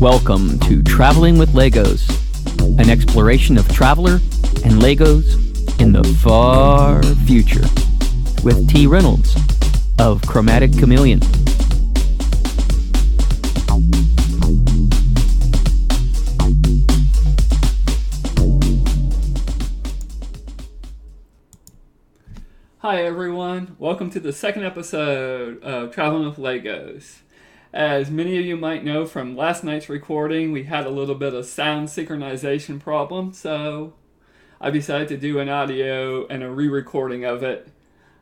Welcome to Traveling with Legos, an exploration of Traveler and Legos in the far future, with T. Reynolds of Chromatic Chameleon. Hi everyone, welcome to the second episode of Traveling with Legos. As many of you might know from last night's recording, we had a little bit of sound synchronization problem, so I decided to do an audio and a re-recording of it,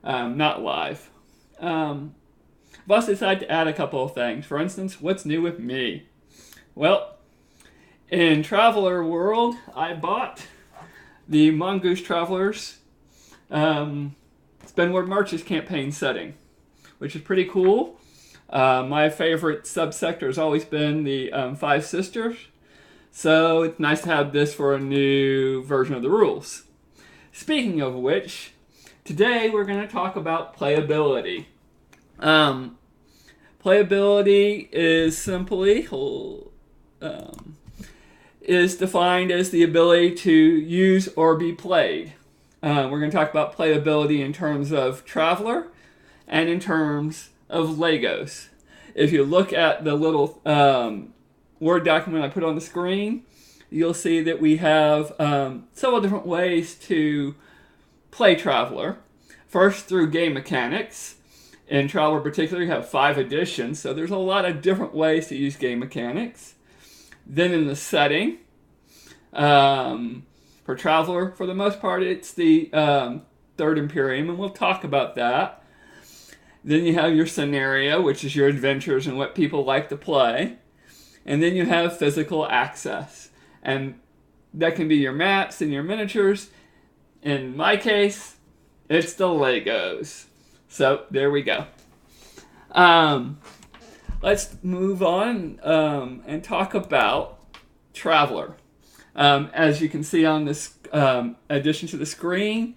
not live. I've also decided to add a couple of things. For instance, what's new with me? Well, in Traveler World, I bought the Mongoose Travelers Spendward Marches campaign setting, which is pretty cool. My favorite subsector has always been the Five Sisters, so it's nice to have this for a new version of the rules. Speaking of which, today we're going to talk about playability. Playability is simply is defined as the ability to use or be played. We're going to talk about playability in terms of Traveler and in terms of Legos. If you look at the little Word document I put on the screen, you'll see that we have several different ways to play Traveler. First, through game mechanics. In Traveler in particular, you have 5 editions, so there's a lot of different ways to use game mechanics. Then in the setting, for Traveler, for the most part, it's the Third Imperium, and we'll talk about that. Then you have your scenario, which is your adventures and what people like to play. And then you have physical access. And that can be your maps and your miniatures. In my case, it's the Legos. So, there we go. Let's move on and talk about Traveler. As you can see on this addition to the screen,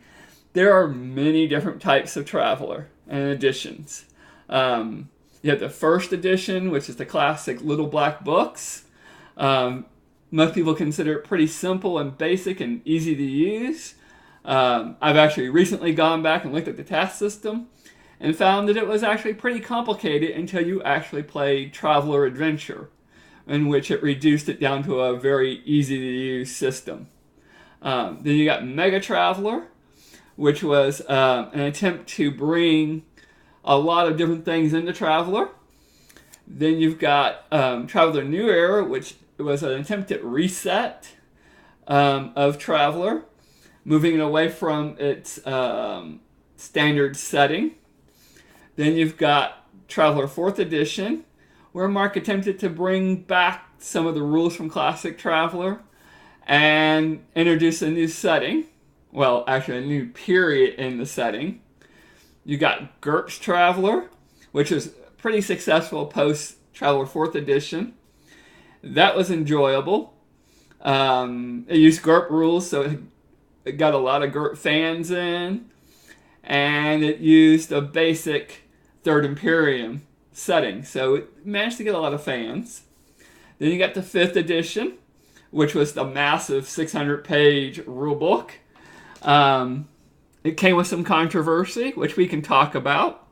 there are many different types of Traveler and editions. You have the first edition, which is the classic little black books. Most people consider it pretty simple and basic and easy to use. I've actually recently gone back and looked at the task system and found that it was actually pretty complicated until you actually played Traveler Adventure, in which it reduced it down to a very easy to use system. Then you got Mega Traveler, which was an attempt to bring a lot of different things into Traveler. Then you've got Traveler New Era, which was an attempt at reset of Traveler, moving it away from its standard setting. Then you've got Traveler 4th Edition, where Mark attempted to bring back some of the rules from Classic Traveler and introduce a new setting. Well, actually a new period in the setting. You got GURPS Traveler, which was pretty successful post-Traveler 4th Edition. That was enjoyable. It used GURP rules, so it got a lot of GURP fans in. And it used a basic Third Imperium setting, so it managed to get a lot of fans. Then you got the 5th Edition, which was the massive 600-page rulebook. It came with some controversy, which we can talk about.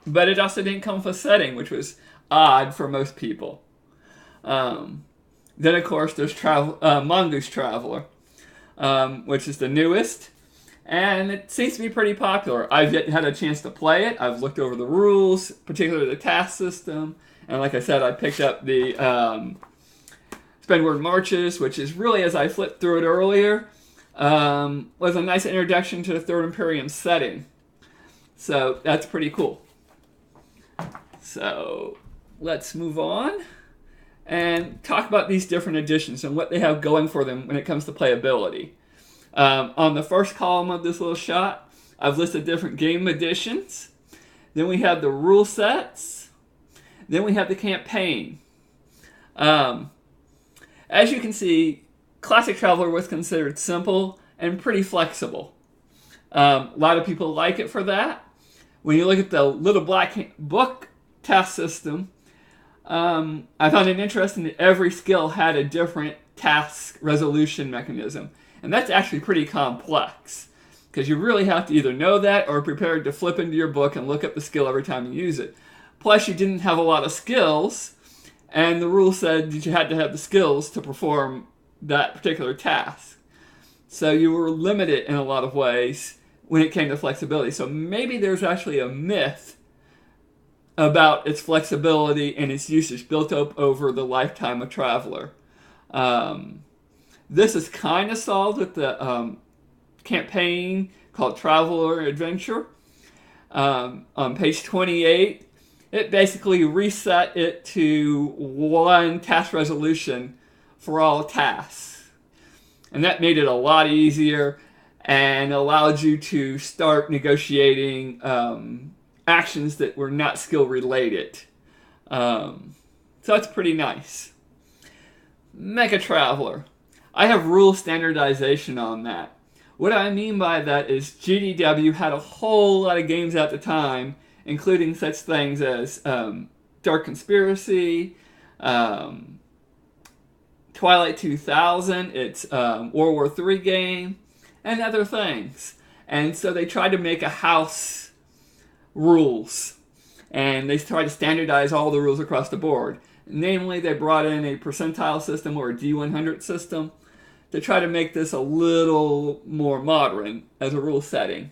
But it also didn't come with a setting, which was odd for most people. Then, of course, there's Mongoose Traveler, which is the newest. And it seems to be pretty popular. I've yet had a chance to play it. I've looked over the rules, particularly the task system. And like I said, I picked up the Spendward Marches, which is really, as I flipped through it earlier, was a nice introduction to the Third Imperium setting. So that's pretty cool. So let's move on and talk about these different editions and what they have going for them when it comes to playability. On the first column of this little shot, I've listed different game editions. Then we have the rule sets. Then we have the campaign. As you can see, Classic Traveler was considered simple and pretty flexible. A lot of people like it for that. When you look at the little black book task system, I found it interesting that every skill had a different task resolution mechanism. And that's actually pretty complex, because you really have to either know that or prepared to flip into your book and look up the skill every time you use it. Plus, you didn't have a lot of skills, and the rule said that you had to have the skills to perform that particular task. So you were limited in a lot of ways when it came to flexibility. So maybe there's actually a myth about its flexibility and its usage built up over the lifetime of Traveler. This is kind of solved with the campaign called Traveler Adventure. On page 28, it basically reset it to one task resolution for all tasks. And that made it a lot easier and allowed you to start negotiating actions that were not skill related. So that's pretty nice. Mega Traveler. I have rule standardization on that. What I mean by that is GDW had a whole lot of games at the time, including such things as Dark Conspiracy, Twilight 2000, its World War III game, and other things. And so they tried to make a house rules, and they tried to standardize all the rules across the board. Namely, they brought in a percentile system or a D100 system to try to make this a little more modern as a rule setting.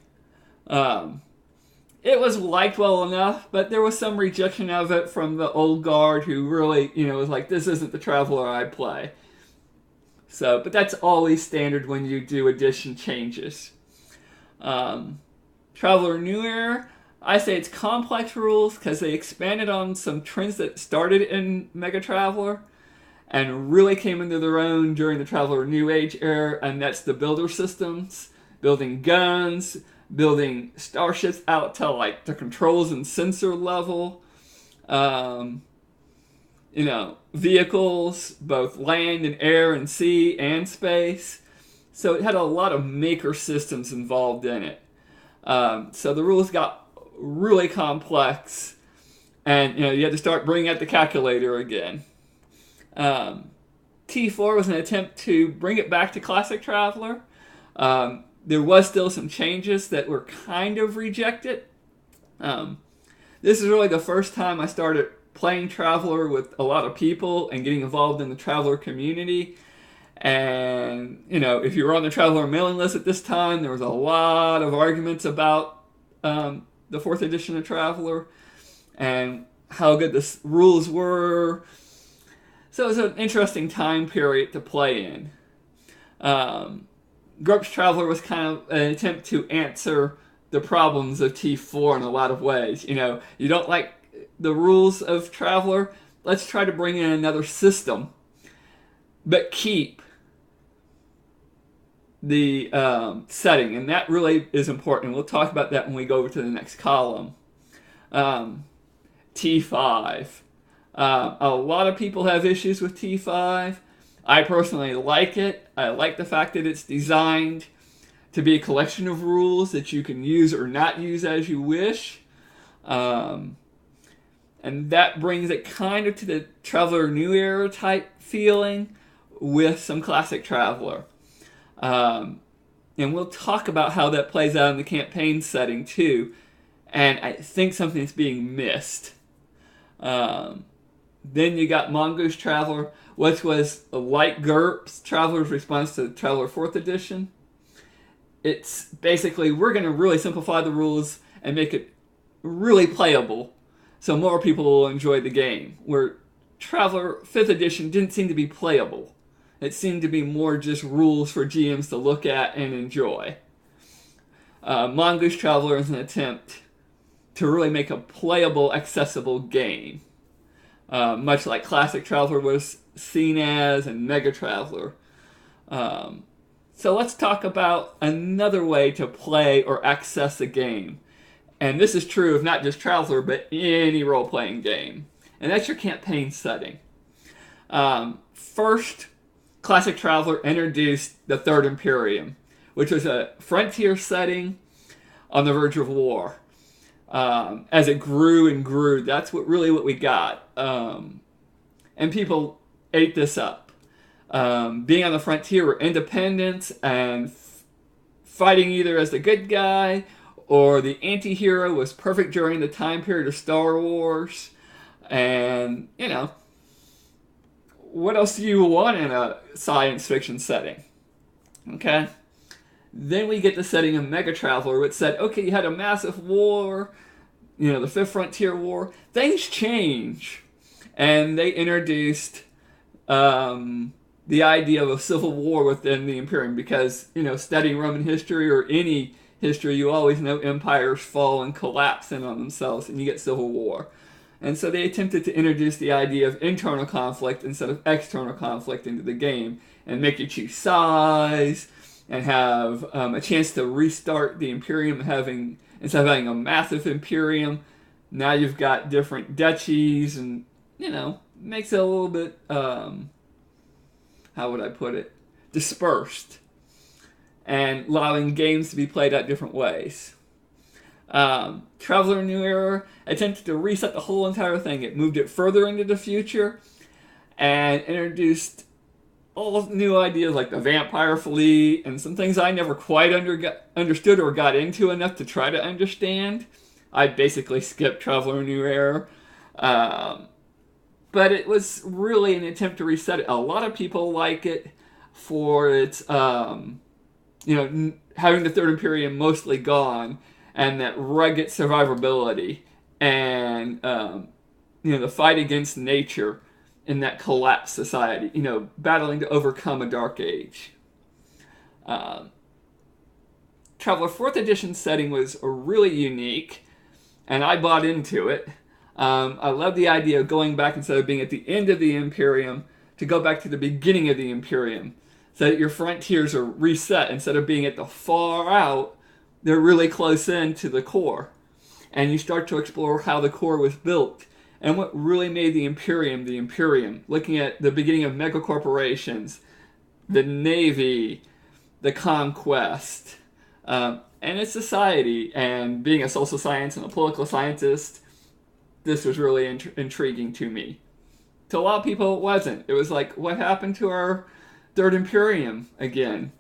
It was liked well enough, but there was some rejection of it from the old guard who really, was like, this isn't the Traveler I play. So, but that's always standard when you do edition changes. Traveler New Era, I say it's complex rules because they expanded on some trends that started in Mega Traveler and really came into their own during the Traveler New Age era, and that's the builder systems, building guns, building starships out to like the controls and sensor level, vehicles, both land and air and sea and space. So it had a lot of maker systems involved in it. So the rules got really complex, and you had to start bringing out the calculator again. T4 was an attempt to bring it back to Classic Traveler. There was still some changes that were kind of rejected. This is really the first time I started playing Traveler with a lot of people and getting involved in the Traveler community. And, if you were on the Traveler mailing list at this time, there was a lot of arguments about the 4th edition of Traveler and how good the rules were. So it was an interesting time period to play in. GURPS Traveler was kind of an attempt to answer the problems of T4 in a lot of ways. You don't like the rules of Traveler, let's try to bring in another system, but keep the setting, and that really is important. We'll talk about that when we go over to the next column. T5. A lot of people have issues with T5. I personally like it. I like the fact that it's designed to be a collection of rules that you can use or not use as you wish. And that brings it kind of to the Traveler New Era type feeling with some Classic Traveler. And we'll talk about how that plays out in the campaign setting too. And I think something's being missed. Then you got Mongoose Traveler, which was like GURPS Traveler's response to Traveler 4th edition. It's basically, we're going to really simplify the rules and make it really playable so more people will enjoy the game. Where Traveler 5th edition didn't seem to be playable. It seemed to be more just rules for GMs to look at and enjoy. Mongoose Traveler is an attempt to really make a playable, accessible game. Much like Classic Traveler was seen as and Mega Traveler. So let's talk about another way to play or access a game. And this is true of not just Traveler, but any role-playing game. And that's your campaign setting. First, Classic Traveler introduced the Third Imperium, which was a frontier setting on the verge of war. As it grew and grew, that's what we got. and people ate this up. Being on the frontier were independence and fighting either as the good guy or the anti-hero was perfect during the time period of Star Wars. And, what else do you want in a science fiction setting? Okay? Then we get the setting of Mega Traveler, which said, okay, you had a massive war, the Fifth Frontier War. Things change. And they introduced the idea of a civil war within the Imperium because, studying Roman history or any history, you always know empires fall and collapse in on themselves and you get civil war. And so they attempted to introduce the idea of internal conflict instead of external conflict into the game and make you choose sides and have a chance to restart the Imperium instead of having a massive Imperium, now you've got different duchies and, makes it a little bit, how would I put it, dispersed and allowing games to be played out different ways. Traveler New Era attempted to reset the whole entire thing. It moved it further into the future and introduced all new ideas like the vampire fleet and some things I never quite understood or got into enough to try to understand. I basically skipped Traveler New Era. But it was really an attempt to reset it. A lot of people like it for its, having the Third Imperium mostly gone and that rugged survivability and, the fight against nature in that collapsed society, battling to overcome a dark age. Traveler 4th Edition setting was really unique, and I bought into it. I love the idea of going back instead of being at the end of the Imperium to go back to the beginning of the Imperium so that your frontiers are reset. Instead of being at the far out, they're really close in to the core. And you start to explore how the core was built and what really made the Imperium. Looking at the beginning of megacorporations, the Navy, the Conquest, and its society. And being a social science and a political scientist, this was really intriguing to me. To a lot of people, it wasn't. It was like, what happened to our Third Imperium again?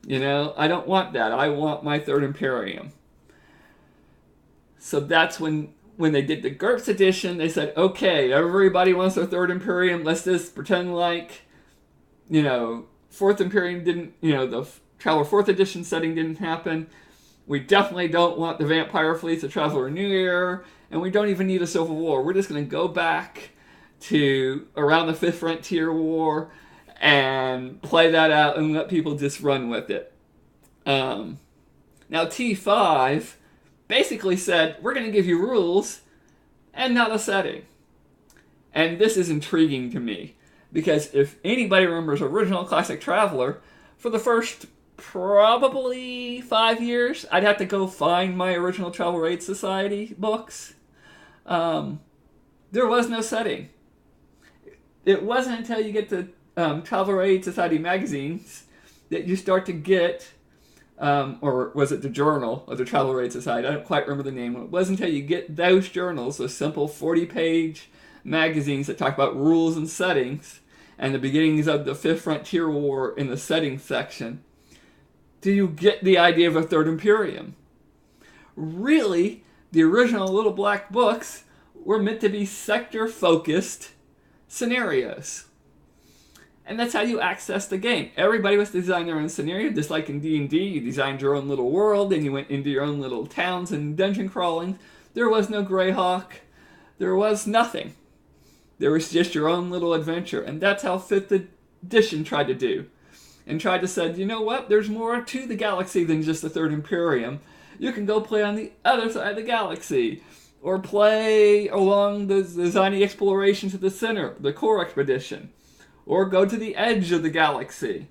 I don't want that. I want my Third Imperium. So that's when they did the GURPS edition, they said, okay, everybody wants their Third Imperium. Let's just pretend like, Fourth Imperium didn't, the Traveler 4th Edition setting didn't happen. We definitely don't want the vampire fleets of Traveler New Era. And we don't even need a civil war. We're just going to go back to around the Fifth Frontier War and play that out and let people just run with it. Now T5 basically said, we're going to give you rules and not a setting. And this is intriguing to me because if anybody remembers original Classic Traveler, for the first probably 5 years, I'd have to go find my original Travel Aid Society books. There was no setting. It wasn't until you get the Travel Aid Society magazines that you start to get, or was it the Journal of the Travel Aid Society? I don't quite remember the name. It wasn't until you get those journals, those simple 40-page magazines that talk about rules and settings, and the beginnings of the Fifth Frontier War in the settings section, do you get the idea of a Third Imperium. Really, the original Little Black books were meant to be sector-focused scenarios. And that's how you access the game. Everybody was to design their own scenario, just like in D&D, you designed your own little world, and you went into your own little towns and dungeon crawling. There was no Greyhawk. There was nothing. There was just your own little adventure. And that's how 5th edition tried to do. And tried to say, you know what, there's more to the galaxy than just the Third Imperium. You can go play on the other side of the galaxy. Or play along the designing exploration to the center, the core expedition. Or go to the edge of the galaxy.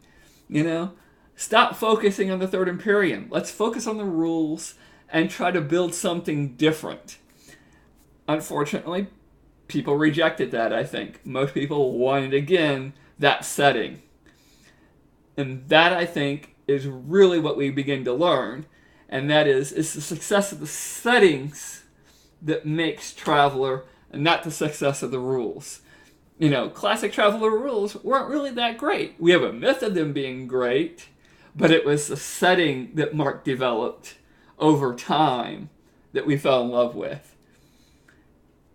Stop focusing on the Third Imperium. Let's focus on the rules and try to build something different. Unfortunately, people rejected that, I think. Most people wanted, again, that setting. And that, I think, is really what we begin to learn. And that is, it's the success of the settings that makes Traveler and not the success of the rules. classic Traveler rules weren't really that great. We have a myth of them being great, but it was the setting that Mark developed over time that we fell in love with.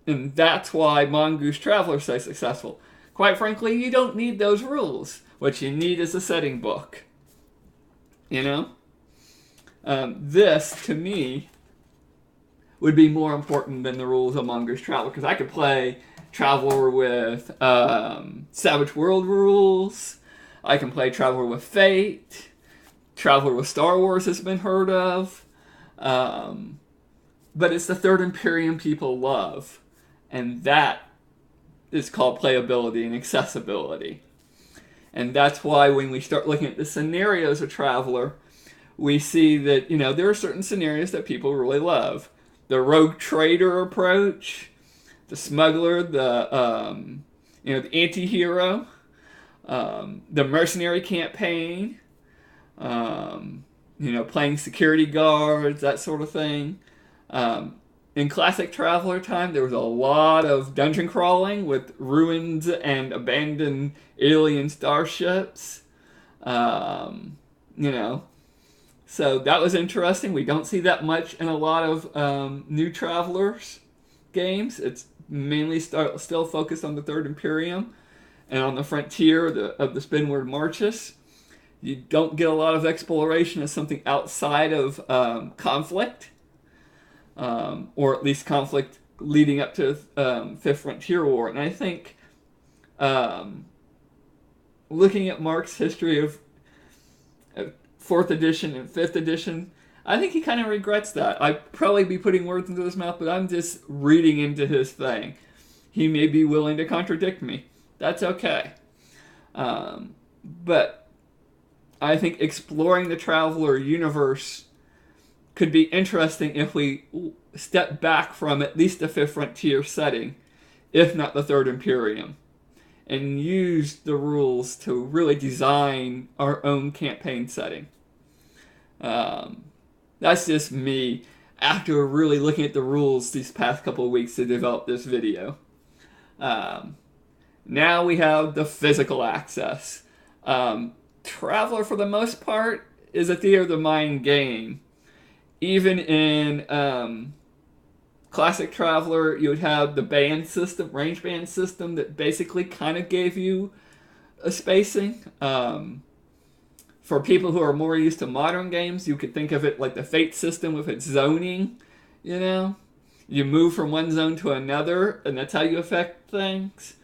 And that's why Mongoose Traveler is so successful. Quite frankly, you don't need those rules. What you need is a setting book. This, to me, would be more important than the rules of Mongoose Traveler, because I could play Traveler with Savage World rules. I can play Traveler with Fate. Traveler with Star Wars has been heard of. But it's the Third Imperium people love. And that is called playability and accessibility. And that's why when we start looking at the scenarios of Traveler, we see that, there are certain scenarios that people really love. The rogue trader approach, the smuggler, the anti-hero, the mercenary campaign, playing security guards, that sort of thing. In classic Traveler time, there was a lot of dungeon crawling with ruins and abandoned alien starships. So that was interesting. We don't see that much in a lot of new Travelers games. It's mainly still focused on the Third Imperium and on the frontier of the Spinward Marches. You don't get a lot of exploration as something outside of conflict, or at least conflict leading up to Fifth Frontier War. And I think looking at Mark's history of 4th edition and 5th edition, I think he kind of regrets that. I'd probably be putting words into his mouth, but I'm just reading into his thing. He may be willing to contradict me. That's okay. But I think exploring the Traveler universe could be interesting if we step back from at least the Fifth Frontier setting, if not the Third Imperium, and use the rules to really design our own campaign setting. That's just me after really looking at the rules these past couple of weeks to develop this video. Now we have the physical access. Traveler, for the most part, is a theater of the mind game. Even in classic Traveler, you would have the band system, range band system, that basically kind of gave you a spacing. For people who are more used to modern games, you could think of it like the Fate system with its zoning. You move from one zone to another, and that's how you affect things.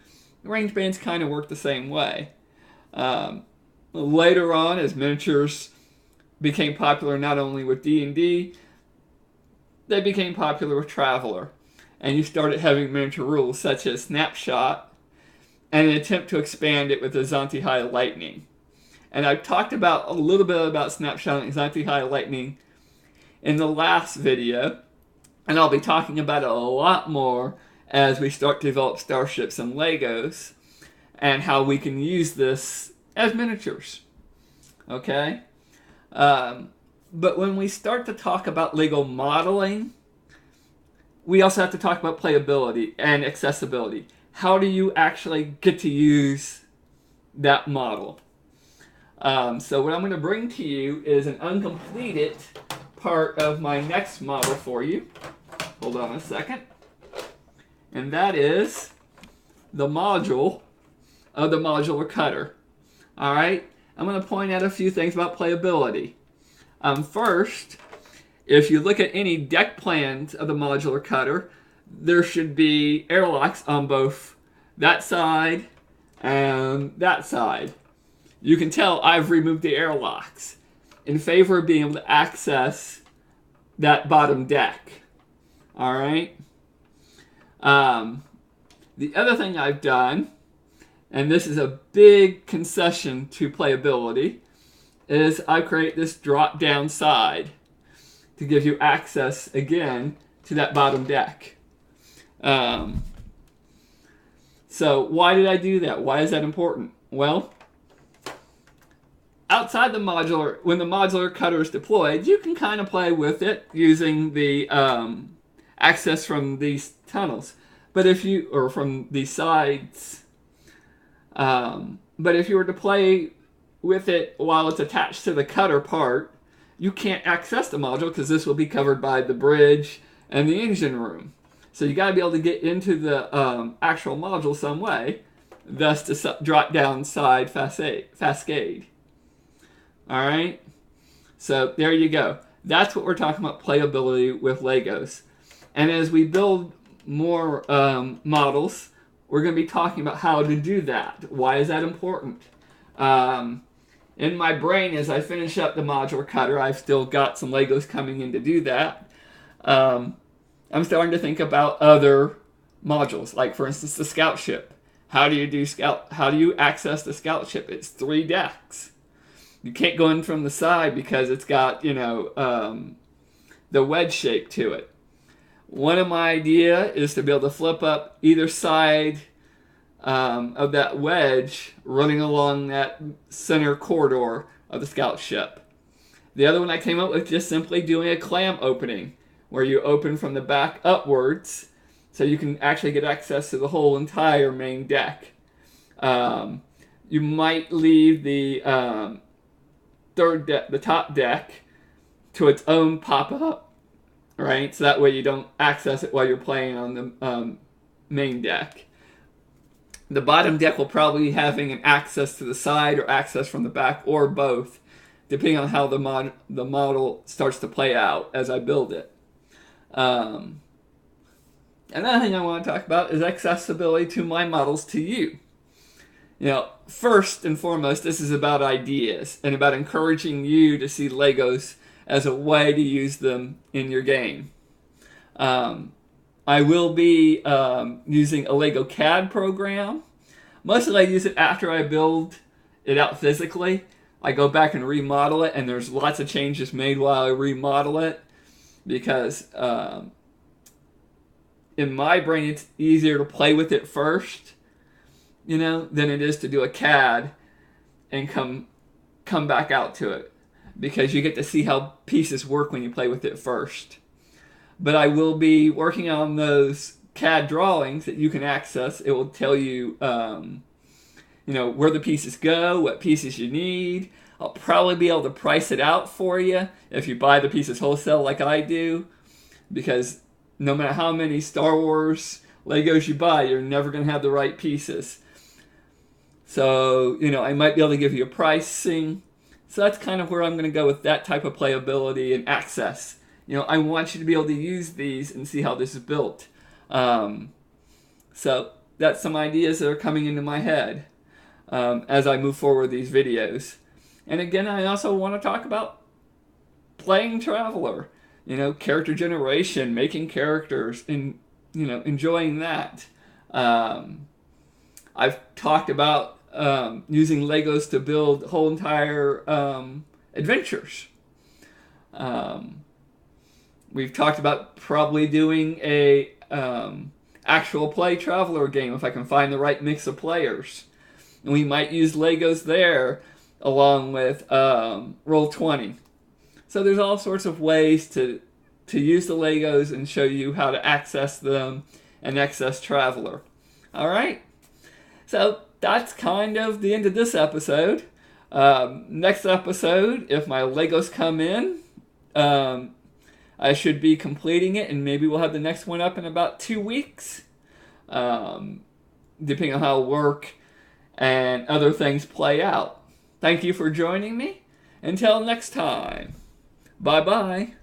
Range bands kind of work the same way. Later on, as miniatures became popular not only with D&D, they became popular with Traveler. And you started having miniature rules such as Snapshot, and an attempt to expand it with the Azanti High Lightning. And I've talked about a little bit about Snapshot and Azanti High Lightning in the last video, and I'll be talking about it a lot more as we start to develop starships and Legos, and how we can use this as miniatures. Okay? But when we start to talk about Lego modeling, we also have to talk about playability and accessibility. How do you actually get to use that model? So what I'm going to bring to you is an uncompleted part of my next model for you. Hold on a second. And that is the module of the modular cutter. Alright? I'm going to point out a few things about playability. First, if you look at any deck plans of the modular cutter, there should be airlocks on both that side and that side. You can tell I've removed the airlocks in favor of being able to access that bottom deck. Alright? The other thing I've done, and this is a big concession to playability, is I create this drop-down side to give you access, again, to that bottom deck. So why did I do that? Why is that important? Well, outside the modular, when the modular cutter is deployed, you can kind of play with it using the access from these tunnels. But if you, or from these sides, But if you were to play with it while it's attached to the cutter part, you can't access the module because this will be covered by the bridge and the engine room. So you got to be able to get into the actual module some way, thus to drop down side Fascade. All right, so there you go. That's what we're talking about, playability with Legos. And as we build more models, we're going to be talking about how to do that. Why is that important? In my brain, as I finish up the modular cutter, I've still got some Legos coming in to do that. I'm starting to think about other modules, like for instance the scout ship. How do you access the scout ship? It's 3 decks. You can't go in from the side because it's got, the wedge shape to it. One of my ideas is to be able to flip up either side of that wedge running along that center corridor of the scout ship. The other one I came up with just simply doing a clam opening, where you open from the back upwards so you can actually get access to the whole entire main deck. You might leave the the top deck to its own pop-up, right? So that way you don't access it while you're playing on the main deck. The bottom deck will probably be having an access to the side or access from the back or both, depending on how the model starts to play out as I build it. Another thing I want to talk about is accessibility to my models to you. First and foremost, this is about ideas and about encouraging you to see Legos as a way to use them in your game. I will be using a Lego CAD program. Mostly I use it after I build it out physically. I go back and remodel it, and there's lots of changes made while I remodel it because in my brain it's easier to play with it first, than it is to do a CAD and come back out to it, because you get to see how pieces work when you play with it first. But I will be working on those CAD drawings that you can access. It will tell you, where the pieces go, what pieces you need. I'll probably be able to price it out for you if you buy the pieces wholesale like I do, because no matter how many Star Wars Legos you buy, you're never going to have the right pieces. So, I might be able to give you a pricing. So that's kind of where I'm going to go with that type of playability and access. I want you to be able to use these and see how this is built. So that's some ideas that are coming into my head as I move forward with these videos. And again, I also want to talk about playing Traveler. Character generation, making characters, and enjoying that. I've talked about using Legos to build whole entire adventures. We've talked about probably doing a actual play Traveler game if I can find the right mix of players. And we might use Legos there along with Roll20. So there's all sorts of ways to use the Legos and show you how to access them and access Traveler. All right? So that's kind of the end of this episode. Next episode, if my Legos come in, I should be completing it, and maybe we'll have the next one up in about 2 weeks, depending on how work and other things play out. Thank you for joining me. Until next time. Bye-bye.